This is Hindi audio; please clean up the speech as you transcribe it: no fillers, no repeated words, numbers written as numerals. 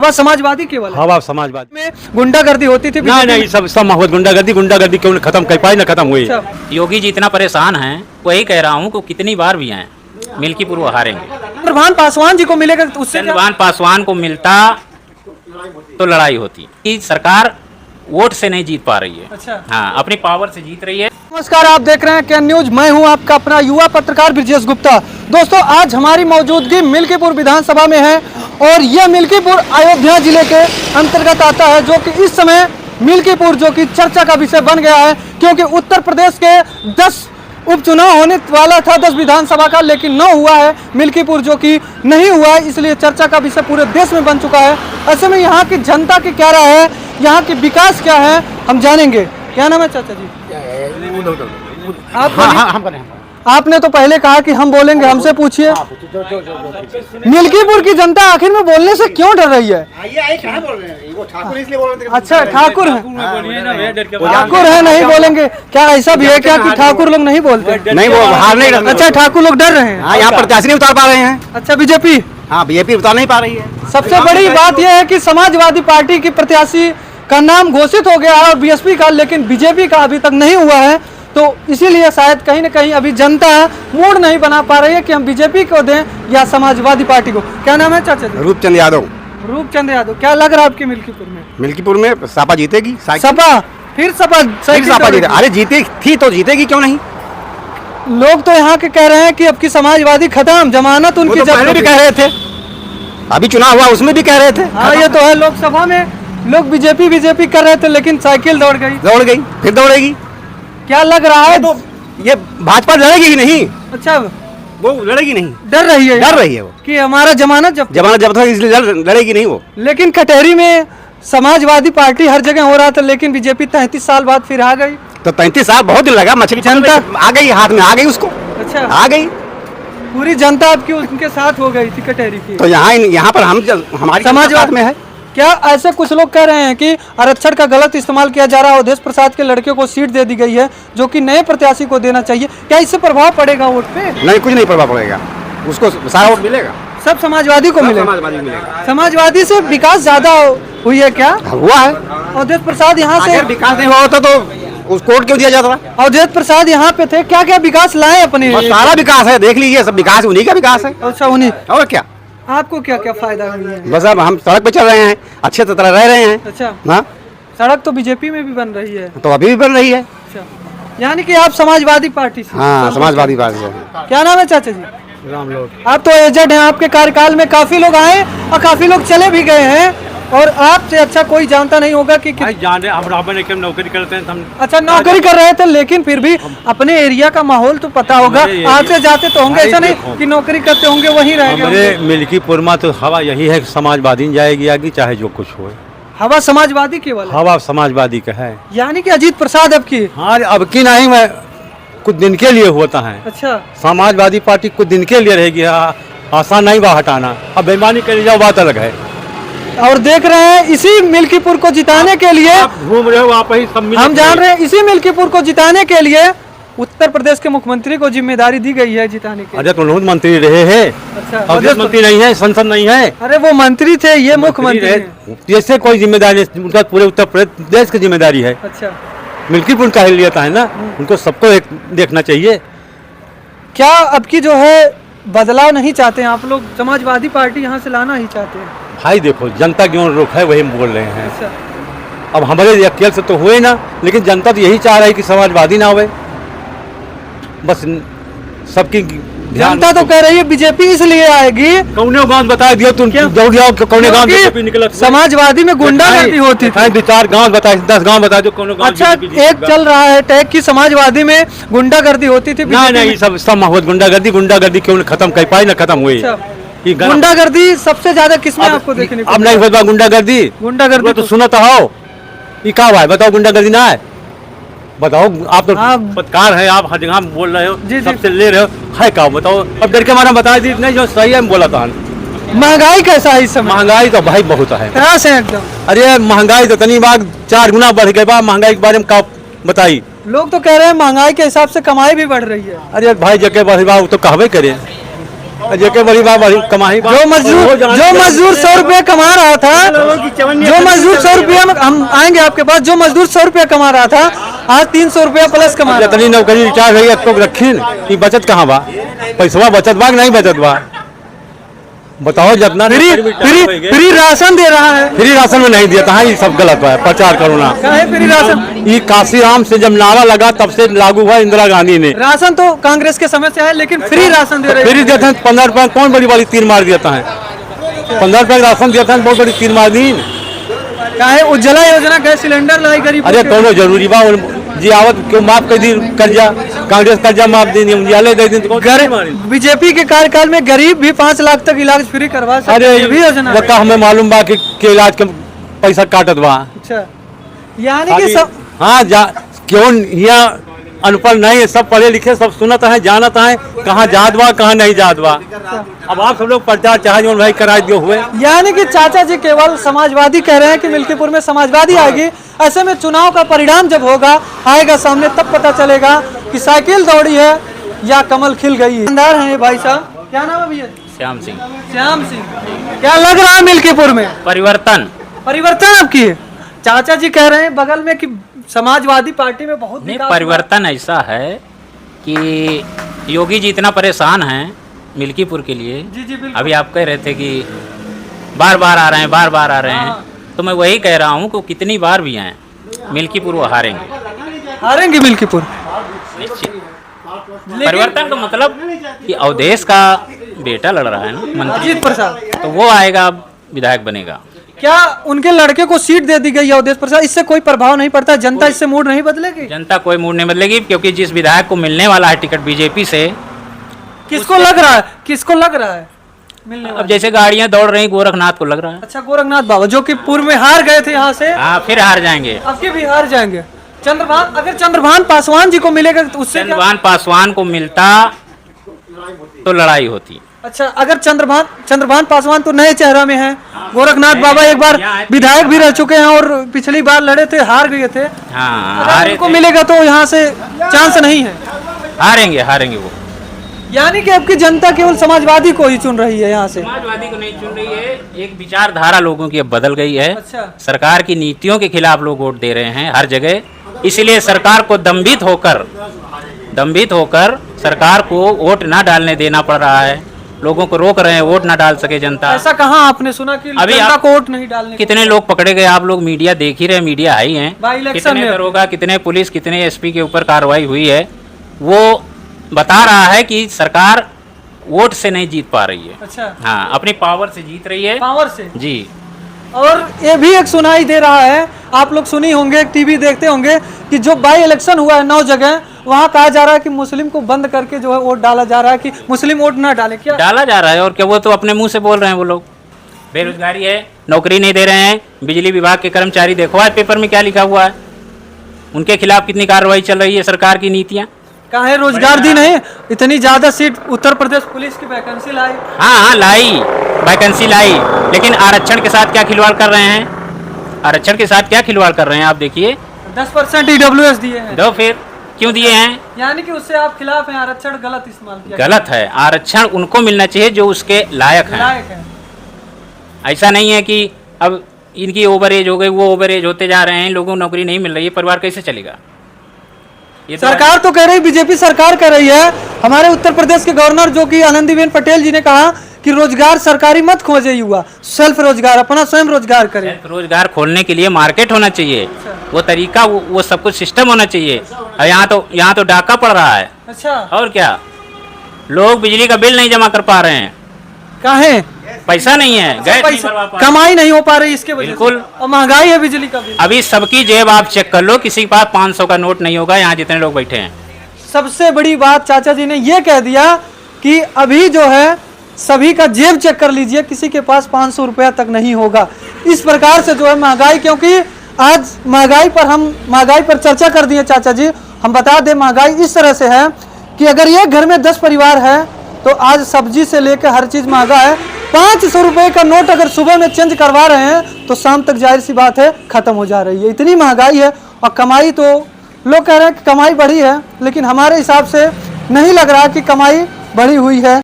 हवा समाजवादी केवल है। हवा समाजवादी में गुंडागर्दी होती थी। नहीं सब माहौल गुंडागर्दी क्यों खत्म कर पाई ना खत्म हुई। योगी जी इतना परेशान हैं, वही कह रहा हूँ कि कितनी बार भी आए मिल्कीपुर वो हारेंगे। चंद्रभान पासवान जी को मिलेगा तो उससे चंद्रभान पासवान को मिलता तो लड़ाई होती। कि सरकार वोट से नहीं जीत पा रही है। अच्छा। हाँ, अपनी पावर से जीत रही है। नमस्कार, आप देख रहे हैं क्या न्यूज। मैं हूं आपका अपना युवा पत्रकार ब्रजेश गुप्ता। दोस्तों, आज हमारी मौजूदगी मिल्कीपुर विधानसभा में है और यह मिल्कीपुर अयोध्या जिले के अंतर्गत आता है, जो कि इस समय मिल्कीपुर जो कि चर्चा का विषय बन गया है, क्योंकि उत्तर प्रदेश के 10 उपचुनाव होने वाला था 10 विधानसभा का, लेकिन न हुआ है। मिल्कीपुर जो कि नहीं हुआ है, इसलिए चर्चा का विषय पूरे देश में बन चुका है। ऐसे में यहाँ की जनता की क्या राय है, यहाँ की विकास क्या है, हम जानेंगे। क्या नाम है चाचा जी? आपने तो पहले कहा कि हम बोलेंगे, हमसे पूछिए। मिल्कीपुर की जनता आखिर में बोलने से क्यों डर रही है? अच्छा, ठाकुर है, ठाकुर है, नहीं बोलेंगे। क्या ऐसा भी है क्या कि ठाकुर लोग नहीं बोलते? नहीं, वो हार नहीं रहा। अच्छा, ठाकुर लोग डर रहे हैं। यहाँ प्रत्याशी नहीं उतार पा रहे हैं। अच्छा, बीजेपी? हाँ, बीजेपी उतार नहीं पा रही है। सबसे बड़ी बात यह है कि समाजवादी पार्टी की प्रत्याशी का नाम घोषित हो गया है और बीएसपी का, लेकिन बीजेपी का अभी तक नहीं हुआ है। तो इसीलिए शायद कहीं न कहीं अभी जनता मूड नहीं बना पा रही है कि हम बीजेपी को दें या समाजवादी पार्टी को। क्या नाम है चाचा जी? रूपचंद यादव। रूपचंद यादव। क्या लग रहा है आपके मिल्कीपुर में? मिल्कीपुर में सपा जीतेगी। सपा? फिर सपा जीते। अरे जीते थी तो जीतेगी क्यों नहीं? लोग तो यहाँ के कह रहे हैं कि अब की समाजवादी खत्म, जमानत उनकी। पहले भी कह रहे थे, अभी चुनाव हुआ उसमें भी कह रहे थे। हाँ, ये तो है। लोकसभा में लोग बीजेपी कर रहे थे, लेकिन साइकिल दौड़ गई, फिर दौड़ेगी। क्या लग रहा है? तो ये भाजपा लड़ेगी ही नहीं। अच्छा, वो लड़ेगी नहीं, डर रही है वो कि हमारा जमानत जब तक, इसलिए लड़ेगी नहीं वो। लेकिन कटहरी में समाजवादी पार्टी हर जगह हो रहा था, लेकिन बीजेपी 33 साल बाद फिर आ गई। तो 33 साल बहुत दिन लगा, मछली जनता आ गई, हाथ में आ गई उसको। अच्छा, आ गई पूरी जनता आपकी उनके साथ हो गई थी कटहरी की। तो यहाँ पर हमारी समाजवाद में है। क्या ऐसे कुछ लोग कह रहे हैं कि आरक्षण का गलत इस्तेमाल किया जा रहा है, अवधेश प्रसाद के लड़के को सीट दे दी गई है, जो कि नए प्रत्याशी को देना चाहिए? क्या इससे प्रभाव पड़ेगा वोट पे? नहीं, कुछ नहीं प्रभाव पड़ेगा, उसको सारा वोट मिलेगा, सब समाजवादी को मिलेगा। समाजवादी से विकास ज्यादा हुई है क्या? हुआ है। अवधेश प्रसाद यहाँ से विकास नहीं हुआ होता तो उस कोर्ट क्यों दिया जाता? अवधेश प्रसाद यहाँ पे थे, क्या क्या विकास लाए अपने? सारा विकास है, देख लीजिए, सब विकास उन्हीं का विकास है। अच्छा, उन्हीं। और क्या? आपको क्या क्या फायदा हुआ है? बस अब हम सड़क पे चल रहे हैं, अच्छे तरह रह रहे हैं। अच्छा। हाँ, सड़क तो बीजेपी में भी बन रही है, तो अभी भी बन रही है। अच्छा, यानी कि आप समाजवादी पार्टी से? हाँ, समाजवादी पार्टी से। क्या नाम है चाचा जी? रामलोट। आप तो एजेड हैं, आपके कार्यकाल में काफी लोग आए और काफी लोग चले भी गए हैं, और आपसे अच्छा कोई जानता नहीं होगा कि जाने हम नौकरी करते हैं हम। अच्छा, नौकरी कर रहे थे, लेकिन फिर भी अपने एरिया का माहौल तो पता होगा। आपसे जाते तो होंगे, ऐसा नहीं कि नौकरी करते होंगे वहीं रहेंगे। हमारे मिल्कीपुर में तो हवा यही है कि समाजवादी जाएगी आगे, चाहे जो कुछ हो। हवा समाजवादी केवल? हवा समाजवादी का है, यानी कि अजीत प्रसाद अब की? हाँ, अब की नहीं, मैं कुछ दिन के लिए होता है। अच्छा, समाजवादी पार्टी कुछ दिन के लिए रहेगी, आसान नहीं बा हटाना। अब बेईमानी के लिए जाओ, बात अलग है। और देख रहे हैं इसी मिल्कीपुर को जिताने के लिए घूम रहे हो आप ही, हम जान रहे हैं इसी मिल्कीपुर को जिताने के लिए उत्तर प्रदेश के मुख्यमंत्री को जिम्मेदारी दी गई है जिताने की। अरे तो लोग मंत्री रहे हैं। अच्छा, मंत्री नहीं है, संसद नहीं है। अरे वो मंत्री थे, ये मुख्यमंत्री। जैसे कोई जिम्मेदारी उनका पूरे उत्तर प्रदेश की जिम्मेदारी है। अच्छा, मिल्कीपुर का लेता है ना, उनको सबको देखना चाहिए। क्या अब की जो है बदलाव नहीं चाहते हैं आप लोग? समाजवादी पार्टी यहाँ से लाना ही चाहते हैं? भाई देखो, जनता क्यों रुख है वही बोल रहे हैं। अच्छा, अब हमारे अकेले से तो हुए ना, लेकिन जनता तो यही चाह रही है कि समाजवादी ना होवे। बस सबकी जनता तो कह रही है बीजेपी इसलिए आएगी। कौने गांव बता दियो तुम, दौड़ जाओ कौने गांव बीजेपी निकला। समाजवादी में गुंडागर्दी होती थी। 2-4 गांव बताए, 10 गांव बता दो कौन गांव। अच्छा, एक चल रहा है टैग की समाजवादी में गुंडागर्दी होती थी। नहीं, सब माहौल गुंडागर्दी क्यों खत्म कर पाई ना खत्म हुई। गुंडागर्दी सबसे ज्यादा किसमें आपको देखने को? अब नहीं होता गुंडागर्दी तो सुना तो हो, ये क्या हुआ है बताओ? गुंडागर्दी ना है, बताओ। आप तो पत्रकार है, आप हर जगह बोल रहे हो, सबसे ले रहे हो, है क्या बताओ? अब डर के मारा बता दी नहीं, जो सही है बोला था। महंगाई कैसा है इस समय? महंगाई तो भाई बहुत है, त्रास है एकदम। अरे महंगाई तो तनी बार 4 गुना बढ़ गई बा। महंगाई के बारे में क्या बताई? लोग तो कह रहे हैं महंगाई के हिसाब से कमाई भी बढ़ रही है। अरे भाई जगह बढ़ बा तो कहवे करे, जेके बड़ी बात बड़ी कमाई जो मजदूर 100 रुपया कमा रहा था, जो मजदूर 100 रुपया में, हम आएंगे आपके पास, जो मजदूर 100 रुपया कमा रहा था आज 300 रुपया प्लस कमा रहा है। जितनी नौकरी रिटायर हुई तो रखी कि बचत कहाँ बा, पैसवा बचत बा कि नहीं बचत बा, बताओ। जितना फ्री राशन दे रहा है, फ्री राशन में नहीं दिया कहाँ, ये सब गलत है, प्रचार करो ना। फ्री राशन ये काशीराम से जब नारा लगा तब से लागू हुआ इंदिरा गांधी ने। राशन तो कांग्रेस के समय से है, लेकिन फ्री राशन दे रहे हैं। फ्री देते हैं 15 रुपए, कौन बड़ी वाली तीर मार देता है, 15 रुपए राशन देता है, बहुत बड़ी तीर मार दी। काहे उज्ज्वला योजना, गैस सिलेंडर लाई गरीब। अरे दोनों जरूरी बा, जियावत क्यों माफ कर दी कर्जा, कांग्रेस कर्जा माफ दी, उजियाले दे दी। बीजेपी के कार्यकाल में गरीब भी 5 लाख तक इलाज फ्री करवा सकते। अरे ये भी योजना है। हमें मालूम बा कि इलाज के पैसा काटत बा। अच्छा, यानी कि सब, हाँ क्यों यहाँ अनपढ़ नहीं है, सब पढ़े लिखे, सब सुनत है, जानत है कहाँ जात बा कहाँ नहीं जात बा। अब आप सब लोग प्रचार चाहे जो भाई करा दिए हुए। यानी कि चाचा जी केवल समाजवादी कह रहे हैं कि मिल्कीपुर में समाजवादी आएगी। ऐसे में चुनाव का परिणाम जब होगा, आएगा सामने, तब पता चलेगा कि साइकिल दौड़ी है या कमल खिल गई है। दुकानदार हैं भाई साहब, क्या नाम है भैया? श्याम सिंह। श्याम सिंह, क्या लग रहा है मिल्कीपुर में परिवर्तन आपकी है? चाचा जी कह रहे हैं बगल में कि समाजवादी पार्टी में बहुत नहीं, परिवर्तन ऐसा है कि योगी जी इतना परेशान हैं मिल्कीपुर के लिए। जी अभी आप कह रहे थे कि बार बार आ रहे हैं, बार बार आ रहे हैं, तो मैं वही कह रहा हूँ कि कितनी बार भी आए मिल्कीपुर वो हारेंगे मिल्कीपुर। परिवर्तन का मतलब कि अवधेश का बेटा लड़ रहा है ना, अजीत प्रसाद, तो वो आएगा, विधायक बनेगा। क्या उनके लड़के को सीट दे दी गई है अवधेश प्रसाद? इससे कोई प्रभाव नहीं पड़ता, जनता इससे मूड नहीं बदलेगी? जनता कोई मूड नहीं बदलेगी, क्योंकि जिस विधायक को मिलने वाला है टिकट बीजेपी से, किसको लग रहा है मिलने अब जैसे गाड़ियां दौड़ रही, गोरखनाथ को लग रहा है। अच्छा, गोरखनाथ बाबा जो कि पूर्व में हार गए थे यहाँ से, हाँ फिर हार जाएंगे, अब के भी हार जाएंगे। अगर चंद्रभान पासवान जी को मिलेगा तो उससे चंद्रभान पासवान को मिलता तो लड़ाई होती। अच्छा, अगर चंद्रभान पासवान तो नए चेहरा में है, गोरखनाथ बाबा एक बार विधायक भी रह चुके हैं और पिछली बार लड़े थे, हार गए थे। हाँ, अगर उनको मिलेगा तो यहाँ से चांस नहीं है, हारेंगे वो। यानी कि आपकी जनता केवल समाजवादी को ही चुन रही है यहाँ से? समाजवादी को नहीं चुन रही है, एक विचारधारा लोगों की अब बदल गई है। अच्छा। सरकार की नीतियों के खिलाफ लोग वोट दे रहे हैं हर जगह, इसलिए सरकार को दंभित होकर सरकार को वोट ना डालने देना पड़ रहा है। लोगों को रोक रहे हैं, वोट ना डाल सके जनता। ऐसा कहाँ आपने सुना कि अभी जनता को वोट नहीं डालने? कितने लोग पकड़े गए, आप लोग मीडिया देख ही रहे, मीडिया आई है, कितने दरोगा, कितने पुलिस, कितने एसपी के ऊपर कार्रवाई हुई है। वो बता रहा है कि सरकार वोट से नहीं जीत पा रही है। अच्छा, हाँ, अपनी पावर से जीत रही है, पावर से जी। और ये भी एक सुनाई दे रहा है, आप लोग सुनी होंगे, टीवी देखते होंगे कि जो बाई इलेक्शन हुआ है 9 जगह, वहाँ कहा जा रहा है कि मुस्लिम को बंद करके जो है वोट डाला जा रहा है कि मुस्लिम वोट ना डाले। क्या डाला जा रहा है? और क्या, वो तो अपने मुंह से बोल रहे हैं। वो लोग बेरोजगारी है, नौकरी नहीं दे रहे हैं, बिजली विभाग के कर्मचारी, देखो आज पेपर में क्या लिखा हुआ है, उनके खिलाफ कितनी कार्रवाई चल रही है, सरकार की नीतियाँ। काहे रोजगार दी नहीं? इतनी ज्यादा सीट उत्तर प्रदेश पुलिस की वैकेंसी लाई। हाँ लाई, वैकेंसी लाई, लेकिन आरक्षण के साथ क्या खिलवाड़ कर रहे हैं? आरक्षण के साथ क्या खिलवाड़ कर रहे हैं आप देखिए। 10% EWS दिए हैं। दो, फिर क्यों दिए हैं? यानी कि उससे आप खिलाफ हैं, आरक्षण गलत इस्तेमाल किया। गलत है, आरक्षण उनको मिलना चाहिए जो उसके लायक हैं। ऐसा नहीं है कि अब इनकी ओवर एज हो गई, वो ओवर एज होते जा रहे हैं, लोगों को नौकरी नहीं मिल रही है, परिवार कैसे चलेगा? ये सरकार तो कह रही, बीजेपी सरकार कह रही है। हमारे उत्तर प्रदेश के गवर्नर जो कि आनंदीबेन पटेल जी ने कहा कि रोजगार सरकारी मत खोजे, युवा सेल्फ रोजगार, अपना स्वयं रोजगार करे। सेल्फ रोजगार खोलने के लिए मार्केट होना चाहिए। अच्छा। वो तरीका, वो सब कुछ सिस्टम होना चाहिए। और यहाँ तो डाका पड़ रहा है। अच्छा, और क्या, लोग बिजली का बिल नहीं जमा कर पा रहे हैं। काहे? पैसा नहीं है, गैस नहीं भरवा पा रहे, कमाई नहीं हो पा रही इसके वजह से। बिल्कुल। और महंगाई है बिजली का बिल। अभी सबकी जेब आप चेक कर लो, किसी के पास 500 का नोट नहीं होगा यहाँ जितने लोग बैठे हैं। सबसे बड़ी बात चाचा जी ने ये कह दिया कि अभी जो है सभी का जेब चेक कर लीजिए, किसी के पास 500 रुपया तक नहीं होगा। इस प्रकार से जो है महंगाई, क्योंकि आज महंगाई पर चर्चा कर दिए चाचा जी। हम बता दें, महंगाई इस तरह से है कि अगर एक घर में 10 परिवार है तो आज सब्जी से लेकर हर चीज महंगा है। 500 रुपए का नोट अगर सुबह में चेंज करवा रहे हैं तो शाम तक जाहिर सी बात है खत्म हो जा रही है। इतनी महंगाई है। और कमाई तो लोग कह रहे हैं कि कमाई बढ़ी है, लेकिन हमारे हिसाब से नहीं लग रहा कि कमाई बढ़ी हुई है।